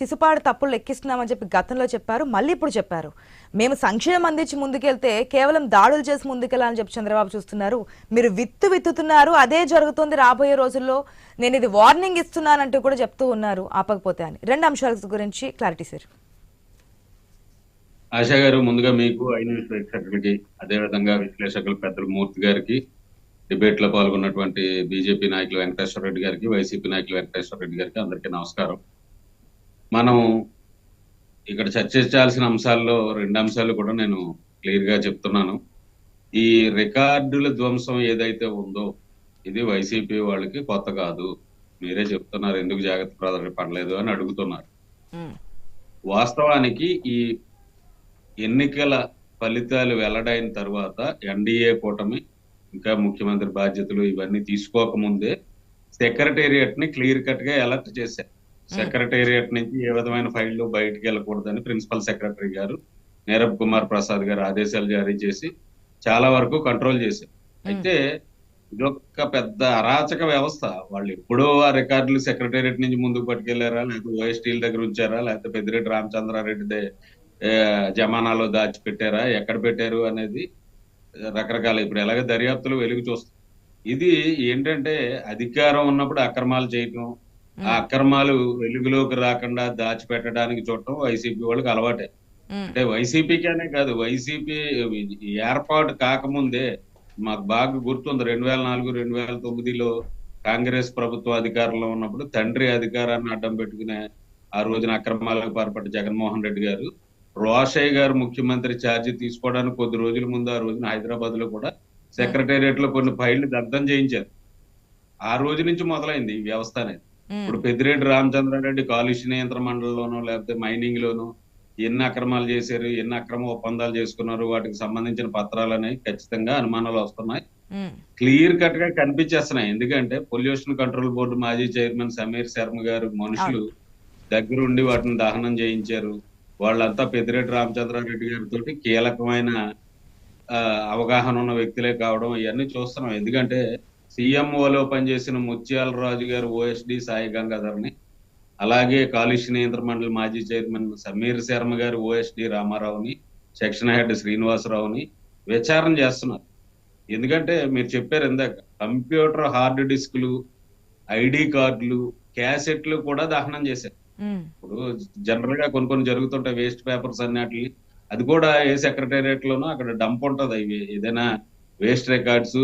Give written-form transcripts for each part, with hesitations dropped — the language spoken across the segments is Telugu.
శిశుపాడు తప్పులు లెక్కిస్తున్నామని చెప్పి గతంలో చెప్పారు, మళ్ళీ ఇప్పుడు చెప్పారు. మేము సంక్షేమం అందించి ముందుకెళ్తే కేవలం దాడులు చేసి ముందుకెళ్ళాలని చెప్పి చంద్రబాబు చూస్తున్నారు. మీరు విత్తుతున్నారు, అదే జరుగుతుంది రాబోయే రోజుల్లో, నేను ఇది వార్నింగ్ ఇస్తున్నానంటూ కూడా చెప్తూ ఉన్నారు ఆపకపోతే అని. రెండు అంశాల గురించి క్లారిటీ సార్. ఆశా గారు, ముందుగా మీకు ఐన్యూస్ ప్రేక్షకులకి, అదేవిధంగా విశ్లేషకులు పెద్దలు మూర్తి గారికి, డిబేట్ లో పాల్గొన్నటువంటి బీజేపీ నాయకులు వెంకటేశ్వర రెడ్డి గారికి, వైసీపీ నాయకులు వెంకటేశ్వర రెడ్డి గారికి అందరికీ నమస్కారం. మనం ఇక్కడ చర్చించాల్సిన అంశాల్లో రెండు అంశాలు కూడా నేను క్లియర్ గా చెప్తున్నాను. ఈ రికార్డుల ధ్వంసం ఏదైతే ఉందో ఇది వైసీపీ వాళ్ళకి కొత్త కాదు. మీరే చెప్తున్నారు ఎందుకు జాగ్రత్త పడలేదు అని అడుగుతున్నారు. వాస్తవానికి ఈ ఎన్నికల ఫలితాలు వెల్లడైన తర్వాత ఎన్డీఏ కూటమి ఇంకా ముఖ్యమంత్రి బాధ్యతలు ఇవన్నీ తీసుకోకముందే సెక్రటేరియట్ ని క్లియర్ కట్ గా అలర్ట్ చేశారు. సెక్రటేరియట్ నుంచి ఏ విధమైన ఫైళ్లు బయటికి వెళ్ళకూడదని ప్రిన్సిపల్ సెక్రటరీ గారు నీరబ్ కుమార్ ప్రసాద్ గారు ఆదేశాలు జారీ చేసి చాలా వరకు కంట్రోల్ చేశారు. అయితే ఇదొక పెద్ద అరాచక వ్యవస్థ. వాళ్ళు ఎప్పుడో ఆ రికార్డులు సెక్రటేరియట్ నుంచి ముందుకు పట్టుకెళ్లారా, లేకపోతే ఓఎస్టీల దగ్గర ఉంచారా, లేకపోతే పెద్దిరెడ్డి రామచంద్రారెడ్డి జమానాలో దాచిపెట్టారా, ఎక్కడ పెట్టారు అనేది రకరకాల ఇప్పుడు ఎలాగ దర్యాప్తులు వెలుగు చూస్తాం. ఇది ఏంటంటే అధికారం ఉన్నప్పుడు అక్రమాలు చేయటం, ఆ అక్రమాలు వెలుగులోకి రాకుండా దాచిపెట్టడానికి చూడటం వైసీపీ వాళ్ళకి అలవాటే. అంటే వైసీపీకి అనే కాదు, వైసీపీ ఏర్పాటు కాకముందే మాకు బాగా గుర్తుంది 2004, 2009లో కాంగ్రెస్ ప్రభుత్వం అధికారంలో ఉన్నప్పుడు తండ్రి అధికారాన్ని అడ్డం పెట్టుకునే ఆ రోజున అక్రమాలకు పాల్పడ్డ జగన్మోహన్ రెడ్డి గారు రోషయ్య గారు ముఖ్యమంత్రి ఛార్జీ తీసుకోవడానికి కొద్ది రోజుల ముందు ఆ రోజున హైదరాబాద్ లో కూడా సెక్రటేరియట్ లో కొన్ని ఫైళ్లు దగ్ధం చేయించారు. ఆ రోజు నుంచి మొదలైంది ఈ వ్యవస్థ అనేది. ఇప్పుడు పెద్దిరెడ్డి రామచంద్రారెడ్డి కాలుష్య నియంత్రణ మండలిలోనూ లేకపోతే మైనింగ్ లోను ఎన్ని అక్రమాలు చేశారు, ఎన్ని అక్రమ ఒప్పందాలు చేసుకున్నారు, వాటికి సంబంధించిన పత్రాలు అనేవి ఖచ్చితంగా అనుమానాలు వస్తున్నాయి. క్లియర్ కట్ గా కనిపించేస్తున్నాయి. ఎందుకంటే పొల్యూషన్ కంట్రోల్ బోర్డు మాజీ చైర్మన్ సమీర్ శర్మ గారు మనుషులు దగ్గరుండి వాటిని దహనం చేయించారు. వాళ్ళంతా పెద్దిరెడ్డి రామచంద్రారెడ్డి గారితో కీలకమైన అవగాహన ఉన్న వ్యక్తులే కావడం ఇవన్నీ చూస్తున్నాం. ఎందుకంటే సీఎంఓలో పనిచేసిన ముత్యాల రాజు గారు ఓఎస్డి సాయి గంగాధర్ని, అలాగే కాలుష్య నియంత్రణ మండలి మాజీ చైర్మన్ సమీర్ శర్మ గారు ఓఎస్డి రామారావుని, సెక్షన్ హెడ్ శ్రీనివాసరావుని విచారణ చేస్తున్నారు. ఎందుకంటే మీరు చెప్పారు ఇందాక, కంప్యూటర్ హార్డ్ డిస్క్లు, ఐడి కార్డులు, క్యాసెట్లు కూడా దహనం చేశారు. ఇప్పుడు జనరల్ గా కొన్ని జరుగుతుంటాయి వేస్ట్ పేపర్స్ అన్నిటి, అది కూడా ఏ సెక్రటేరియట్ లోనో అక్కడ డంప్ ఉంటది. అవి ఏదైనా వేస్ట్ రికార్డ్స్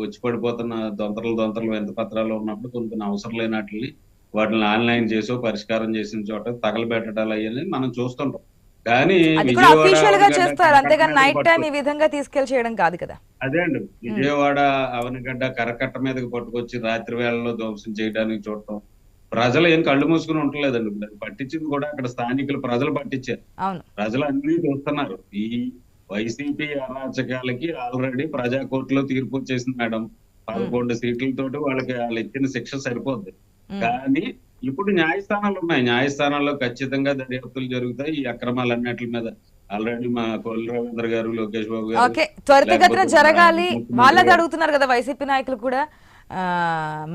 వచ్చి పడిపోతున్న దొంతరలు ఎంత పత్రాలు ఉన్నప్పుడు కొన్ని అవసరం లేనట్లని వాటిని ఆన్లైన్ చేసో పరిష్కారం చేసిన చోట తగలబెట్టడాలు అయ్యని మనం చూస్తుంటాం. కానీ అదే అండి, విజయవాడ అవనిగడ్డ కరకట్ట మీదకి పట్టుకొచ్చి రాత్రి వేళల్లో ధ్వంసం చేయడానికి చూడటం, ప్రజలు ఏం కళ్ళు మూసుకుని ఉండలేదండి. పట్టించింది కూడా అక్కడ స్థానికులు ప్రజలు పట్టించారు. ప్రజలు అన్ని చూస్తున్నారు. ఈ వైసీపీ అరాచకాలకి ఆల్రెడీ ప్రజా కోర్టులో తీర్పు వచ్చేసింది మేడం. 11 సీట్లతోటి వాళ్ళకి వాళ్ళు ఇచ్చిన శిక్ష సరిపోద్ది. కానీ ఇప్పుడు న్యాయస్థానాలు ఉన్నాయి. న్యాయస్థానాల్లో ఖచ్చితంగా దర్యాప్తులు జరుగుతాయి. ఈ అక్రమాలన్నిటి మీద ఆల్రెడీ మా కొల్లు రవీంద్ర గారు, లోకేష్ బాబు గారు త్వరితగతిన జరగాలి వాళ్ళది అడుగుతున్నారు కదా వైసీపీ నాయకులు కూడా.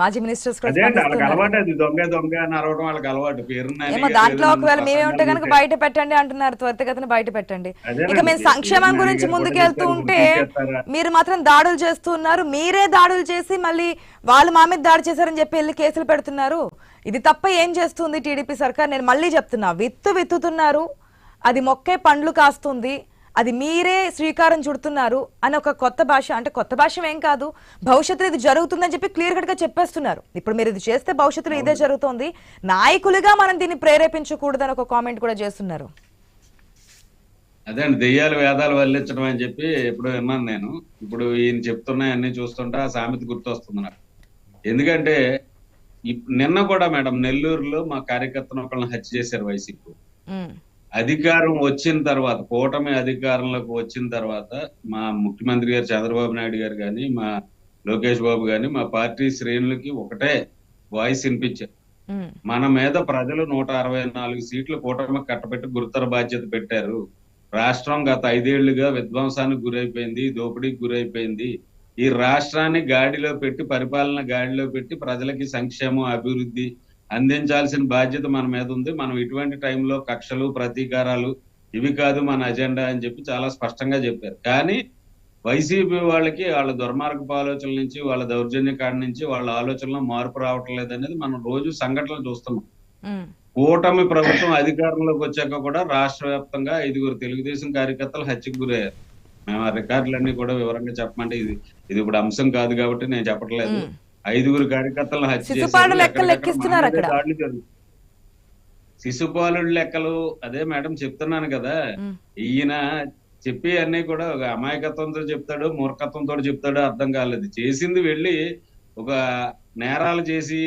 మాజీ మినిస్టర్స్ వాళ్ళకి అలవాటు, అది దొంగ అని అరవడం వాళ్ళకి అలవాటు. దాంట్లో ఒకవేళ మేమే ఉంటే కనుక బయట పెట్టండి అంటున్నారు, త్వరితగతిన బయట పెట్టండి. ఇక మేము సంక్షేమం గురించి ముందుకెళ్తూ ఉంటే మీరు మాత్రం దాడులు చేస్తున్నారు. మీరే దాడులు చేసి మళ్ళీ వాళ్ళు మా మీద దాడి చేశారని చెప్పి వెళ్ళి కేసులు పెడుతున్నారు. ఇది తప్ప ఏం చేస్తుంది టీడీపీ సర్కార్? నేను మళ్ళీ చెప్తున్నా, విత్తుతున్నారు, అది మొక్కే పండ్లు కాస్తుంది, అది మీరే శ్రీకారం చుడుతున్నారు అని ఒక కొత్త భాష, అంటే కొత్త భాష ఏం కాదు, భవిష్యత్తులో ఇది జరుగుతుందని చెప్పి క్లియర్ కట్ గా చెప్పేస్తున్నారు. ఇప్పుడు మీరు ఇది చేస్తే భవిష్యత్తులో ఇదే జరుగుతోంది, నాయకులుగా మనం దీన్ని ప్రేరేపించకూడదని ఒక కామెంట్ కూడా చేస్తున్నారు. అదే అండి, దెయ్యాలు వేదాలు వల్లించడం అని చెప్పి ఎప్పుడు విన్నాను నేను. ఇప్పుడు ఈయన చెప్తున్నాయన్నీ చూస్తుంటే ఆ సామెత గుర్తొస్తుంది నాకు. ఎందుకంటే నిన్న కూడా మేడం నెల్లూరులో మా కార్యకర్తను ఒకళ్ళని హత్య చేశారు వైసీపీ. అధికారం వచ్చిన తర్వాత, కూటమి అధికారంలోకి వచ్చిన తర్వాత మా ముఖ్యమంత్రి గారు చంద్రబాబు నాయుడు గారు కానీ, మా లోకేష్ బాబు కానీ, మా పార్టీ శ్రేణులకి ఒకటే వాయిస్ వినిపించారు. మన మీద ప్రజలు 164 సీట్లు కూటమి కట్టబెట్టి గురుతర బాధ్యత పెట్టారు. రాష్ట్రం గత 5 ఏళ్లుగా విధ్వంసానికి గురైపోయింది, దోపిడీకి గురైపోయింది. ఈ రాష్ట్రాన్ని గాడిలో పెట్టి, పరిపాలన గాడిలో పెట్టి ప్రజలకి సంక్షేమం, అభివృద్ధి అందించాల్సిన బాధ్యత మన మీద ఉంది. మనం ఇటువంటి టైంలో కక్షలు ప్రతీకారాలు ఇవి కాదు మన అజెండా అని చెప్పి చాలా స్పష్టంగా చెప్పారు. కానీ వైసీపీ వాళ్ళకి వాళ్ళ దుర్మార్గపు ఆలోచనల నుంచి, వాళ్ళ దౌర్జన్య కాడి నుంచి వాళ్ళ ఆలోచనలో మార్పు రావటం లేదనేది మనం రోజు సంఘటనలు చూస్తున్నాం. కూటమి ప్రభుత్వం అధికారంలోకి వచ్చాక కూడా రాష్ట్ర వ్యాప్తంగా 5 తెలుగుదేశం కార్యకర్తలు హత్యకు గురయ్యారు. మేము ఆ రికార్డులన్నీ కూడా వివరంగా చెప్పమంటే ఇది ఇప్పుడు అంశం కాదు కాబట్టి నేను చెప్పట్లేదు. 5 కార్యకర్తలను హత్య శిశుపాలుడు చేశారు. లెక్కలు లెక్కిస్తున్నారు అక్కడ. దాడులు జరుగుతాయి. శిశుపాలుడు లెక్కలు అదే మేడం చెప్తున్నాను కదా. ఈయన చెప్పి అన్ని కూడా ఒక అమాయకత్వంతో చెప్తాడు, మూర్ఖత్వంతో చెప్తాడు అర్థం కాలేదు. చేసింది వెళ్ళి ఒక నేరాలు చేసి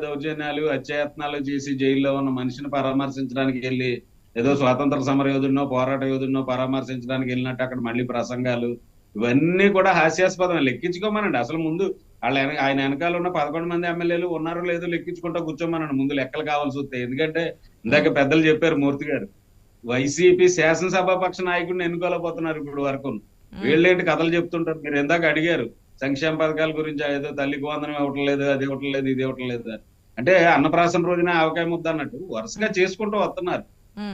దౌర్జన్యాలు హత్యాయత్నాలు చేసి జైల్లో ఉన్న మనిషిని పరామర్శించడానికి వెళ్ళి ఏదో స్వాతంత్ర సమర యోధుడినో పోరాట యోధుడినో పరామర్శించడానికి వెళ్ళినట్టు అక్కడ మళ్ళీ ప్రసంగాలు ఇవన్నీ కూడా హాస్యాస్పదం. లెక్కించుకోమనండి. అసలు ముందు ఆయన వెనకాల ఉన్న 11 మంది ఎమ్మెల్యేలు ఉన్నారో లేదో లెక్కించుకుంటా కూర్చోమనండి. ముందు లెక్కలు కావాల్సి వస్తాయి. ఎందుకంటే ఇందాక పెద్దలు చెప్పారు మూర్తి గారు, వైసీపీ శాసనసభాపక్ష నాయకుడిని ఎన్నుకోలేకపోతున్నారు ఇప్పుడు వరకు. వీళ్ళేంటి కథలు చెప్తుంటారు. మీరు ఇందాక అడిగారు సంక్షేమ పథకాల గురించి, ఏదో తల్లికి వందనం ఇవ్వటం లేదు, అది ఇవ్వటం లేదు, ఇది ఇవ్వటం లేదు అంటే అన్నప్రాసన రోజున ఆవకాయ ముద్ద అన్నట్టు వరుసగా చేసుకుంటూ వస్తున్నారు.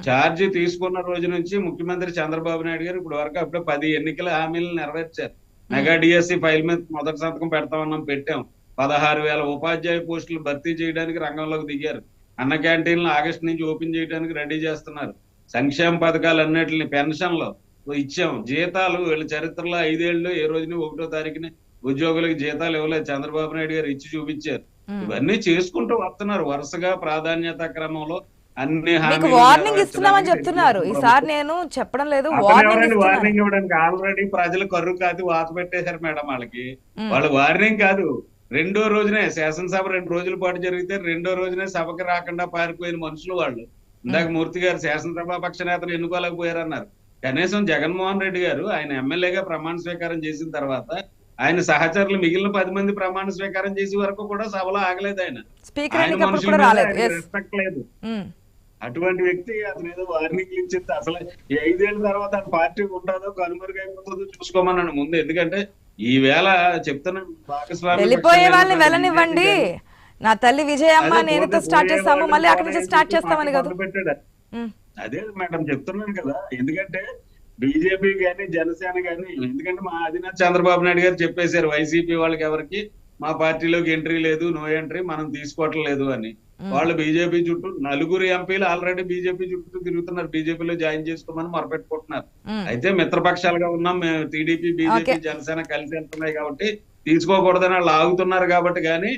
ఛార్జీ తీసుకున్న రోజు నుంచి ముఖ్యమంత్రి చంద్రబాబు నాయుడు గారు ఇప్పుడు వరకు అప్పుడే 10 ఎన్నికల హామీలను నెరవేర్చారు. మెగా డిఎస్సి ఫైల్ మీద మొదటి సంతకం పెడతామన్నాం, పెట్టాం. 16,000 ఉపాధ్యాయ పోస్టులు భర్తీ చేయడానికి రంగంలోకి దిగారు. అన్న క్యాంటీన్లు ఆగస్టు నుంచి ఓపెన్ చేయడానికి రెడీ చేస్తున్నారు. సంక్షేమ పథకాలు అన్నిటిని పెన్షన్లు ఇచ్చాం. జీతాలు వీళ్ళ చరిత్రలో 5 ఏళ్ళు ఏ రోజున 1వ తారీఖుని ఉద్యోగులకు జీతాలు ఇవ్వలేదు. చంద్రబాబు నాయుడు గారు ఇచ్చి చూపించారు. ఇవన్నీ చేసుకుంటూ వస్తున్నారు వరుసగా ప్రాధాన్యత క్రమంలో. అన్ని వార్నింగ్ ఇస్తున్నామని చెప్తున్నారు. ఈసారి నేను చెప్పడం లేదు, వార్నింగ్ ఇవ్వడానికి ఆల్రెడీ ప్రజలు కర్రు కాదు వాత పెట్టేశారు మేడం. వాళ్ళు వార్నింగ్ కాదు, 2వ రోజునే శాసనసభ 2 రోజుల పాటు జరిగితే 2వ రోజునే సభకి రాకుండా పారిపోయిన మనుషులు వాళ్ళు. ఇందాక మూర్తి గారు శాసనసభ పక్ష నేతలు ఎన్నుకోలేకపోయారన్నారు. కనీసం జగన్మోహన్ రెడ్డి గారు ఆయన ఎమ్మెల్యేగా ప్రమాణ స్వీకారం చేసిన తర్వాత ఆయన సహచరులు మిగిలిన 10 మంది ప్రమాణ స్వీకారం చేసే వరకు కూడా సభలో ఆగలేదు. ఆయన రెస్పెక్ట్ లేదు. అటువంటి వ్యక్తి అతను ఏదో వార్నింగ్లు ఇచ్చింది. అసలు 5 ఏళ్ల తర్వాత ఆ పార్టీ ఉంటుందో కనుమరుగైపోతుందో చూసుకోమన్నాను ముందు. ఎందుకంటే ఈవేళ చెప్తున్నా భాగస్వామి వెళ్ళిపోయే వాళ్ళని వెళ్ళనివ్వండి. నా తల్లి విజయమ్మ నేనుతో స్టార్ట్ చేస్తాము, మళ్ళీ అక్కడి నుంచి స్టార్ట్ చేస్తామని కదా పెట్టాడు. అదే మేడం చెప్తున్నాను కదా. ఎందుకంటే బీజేపీ గాని జనసేన గాని, ఎందుకంటే మా అధినేత చంద్రబాబు నాయుడు గారు చెప్పేశారు వైసీపీ వాళ్ళకి ఎవరికి మా పార్టీలోకి ఎంట్రీ లేదు, నో ఎంట్రీ, మనం తీసుకోవటం లేదు అని. వాళ్ళు బీజేపీ చుట్టూ 4 ఎంపీలు ఆల్రెడీ బీజేపీ చుట్టూ తిరుగుతున్నారు. బీజేపీలో జాయిన్ చేసుకోమని మొరపెట్టుకుంటున్నారు. అయితే మిత్రపక్షాలుగా ఉన్నాం మేము, టీడీపీ బీజేపీ జనసేన కలిసి వెళ్తున్నాయి కాబట్టి తీసుకోకూడదని వాళ్ళు ఆగుతున్నారు కాబట్టి. కానీ